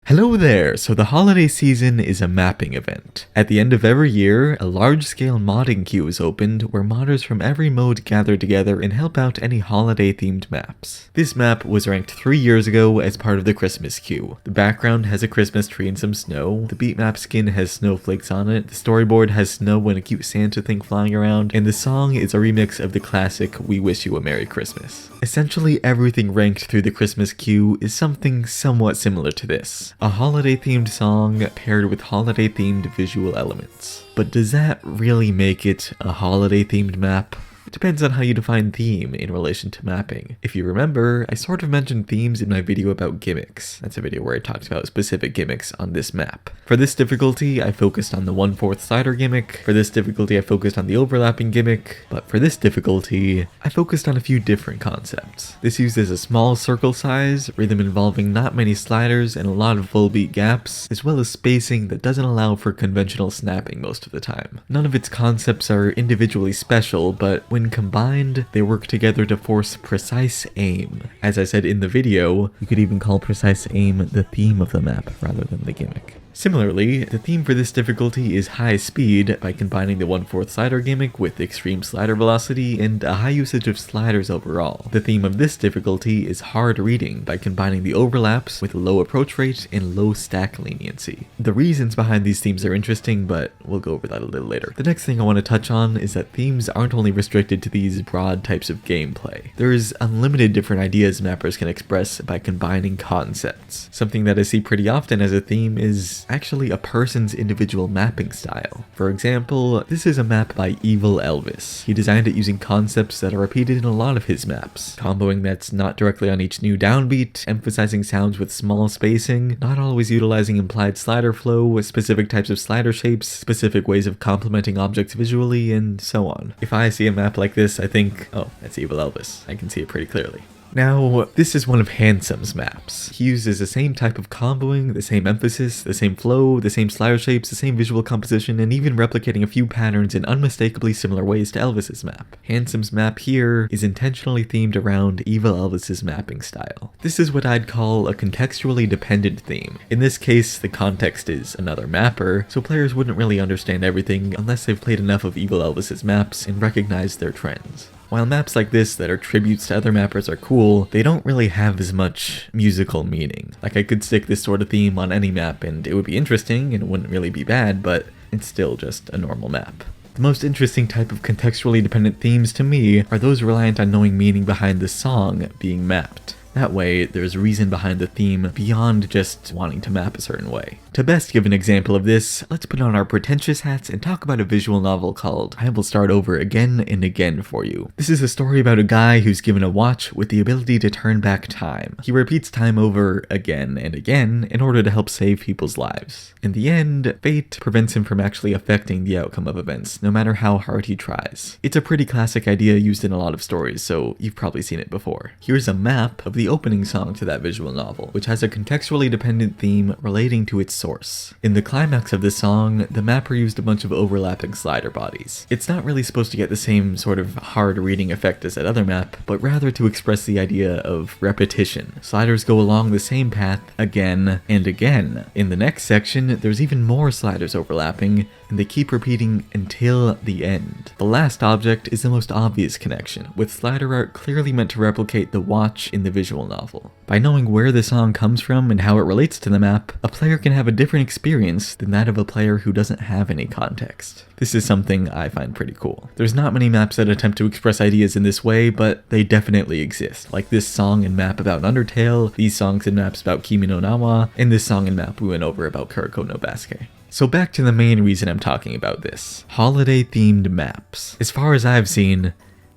Hello there! So the holiday season is a mapping event. At the end of every year, a large-scale modding queue is opened where modders from every mode gather together and help out any holiday-themed maps. This map was ranked 3 years ago as part of the Christmas queue. The background has a Christmas tree and some snow, the beatmap skin has snowflakes on it, the storyboard has snow and a cute Santa thing flying around, and the song is a remix of the classic We Wish You a Merry Christmas. Essentially everything ranked through the Christmas queue is something somewhat similar to this. A holiday-themed song paired with holiday-themed visual elements. But does that really make it a holiday-themed map? It depends on how you define theme in relation to mapping. If you remember, I sort of mentioned themes in my video about gimmicks. That's a video where I talked about specific gimmicks on this map. For this difficulty, I focused on the 1/4 slider gimmick. For this difficulty, I focused on the overlapping gimmick. But for this difficulty, I focused on a few different concepts. This uses a small circle size, rhythm involving not many sliders and a lot of full beat gaps, as well as spacing that doesn't allow for conventional snapping most of the time. None of its concepts are individually special, but when combined, they work together to force precise aim. As I said in the video, you could even call precise aim the theme of the map rather than the gimmick. Similarly, the theme for this difficulty is high speed by combining the 1/4 slider gimmick with extreme slider velocity and a high usage of sliders overall. The theme of this difficulty is hard reading by combining the overlaps with low approach rate and low stack leniency. The reasons behind these themes are interesting, but we'll go over that a little later. The next thing I want to touch on is that themes aren't only restricted to these broad types of gameplay. There's unlimited different ideas mappers can express by combining concepts. Something that I see pretty often as a theme is actually a person's individual mapping style. For example, this is a map by Evil Elvis. He designed it using concepts that are repeated in a lot of his maps. Comboing that's not directly on each new downbeat, emphasizing sounds with small spacing, not always utilizing implied slider flow, specific types of slider shapes, specific ways of complementing objects visually, and so on. If I see a map like this, I think, oh, that's Evil Elvis. I can see it pretty clearly. Now, this is one of Handsome's maps. He uses the same type of comboing, the same emphasis, the same flow, the same slider shapes, the same visual composition, and even replicating a few patterns in unmistakably similar ways to Elvis's map. Handsome's map here is intentionally themed around Evil Elvis's mapping style. This is what I'd call a contextually dependent theme. In this case, the context is another mapper, so players wouldn't really understand everything unless they've played enough of Evil Elvis's maps and recognize their trends. While maps like this that are tributes to other mappers are cool, they don't really have as much musical meaning. Like, I could stick this sort of theme on any map and it would be interesting and it wouldn't really be bad, but it's still just a normal map. The most interesting type of contextually dependent themes to me are those reliant on knowing meaning behind the song being mapped. That way, there's reason behind the theme beyond just wanting to map a certain way. To best give an example of this, let's put on our pretentious hats and talk about a visual novel called I Will Start Over Again and Again for You. This is a story about a guy who's given a watch with the ability to turn back time. He repeats time over again and again in order to help save people's lives. In the end, fate prevents him from actually affecting the outcome of events, no matter how hard he tries. It's a pretty classic idea used in a lot of stories, so you've probably seen it before. Here's a map of the opening song to that visual novel, which has a contextually dependent theme relating to its source. In the climax of this song, the mapper used a bunch of overlapping slider bodies. It's not really supposed to get the same sort of hard reading effect as that other map, but rather to express the idea of repetition. Sliders go along the same path again and again. In the next section, there's even more sliders overlapping, and they keep repeating until the end. The last object is the most obvious connection, with slider art clearly meant to replicate the watch in the visual novel. By knowing where the song comes from and how it relates to the map, a player can have a different experience than that of a player who doesn't have any context. This is something I find pretty cool. There's not many maps that attempt to express ideas in this way, but they definitely exist, like this song and map about Undertale, these songs and maps about Kimi no Na wa, and this song and map we went over about Kuroko no Basuke. So back to the main reason I'm talking about this. Holiday-themed maps. As far as I've seen,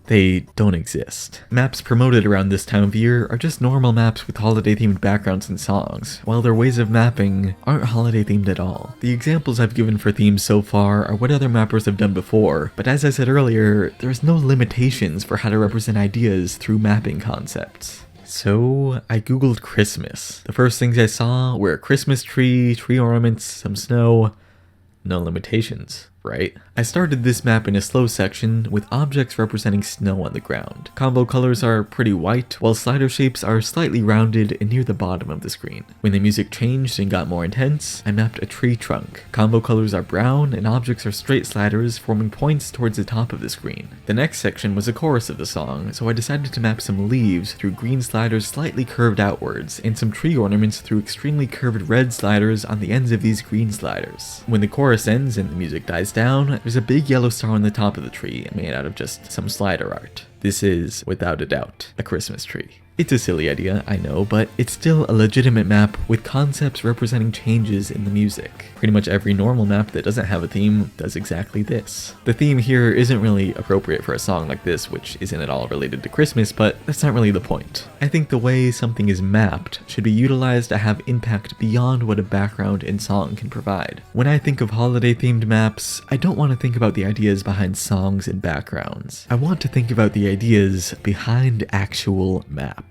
they don't exist. Maps promoted around this time of year are just normal maps with holiday-themed backgrounds and songs, while their ways of mapping aren't holiday-themed at all. The examples I've given for themes so far are what other mappers have done before, but as I said earlier, there's no limitations for how to represent ideas through mapping concepts. So I googled Christmas. The first things I saw were a Christmas tree, tree ornaments, some snow. No limitations. right? I started this map in a slow section with objects representing snow on the ground. Combo colors are pretty white, while slider shapes are slightly rounded and near the bottom of the screen. When the music changed and got more intense, I mapped a tree trunk. Combo colors are brown and objects are straight sliders forming points towards the top of the screen. The next section was a chorus of the song, so I decided to map some leaves through green sliders slightly curved outwards and some tree ornaments through extremely curved red sliders on the ends of these green sliders. When the chorus ends and the music dies down, there's a big yellow star on the top of the tree made out of just some slider art. This is, without a doubt, a Christmas tree. It's a silly idea, I know, but it's still a legitimate map with concepts representing changes in the music. Pretty much every normal map that doesn't have a theme does exactly this. The theme here isn't really appropriate for a song like this, which isn't at all related to Christmas, but that's not really the point. I think the way something is mapped should be utilized to have impact beyond what a background and song can provide. When I think of holiday-themed maps, I don't want to think about the ideas behind songs and backgrounds. I want to think about the ideas behind actual maps.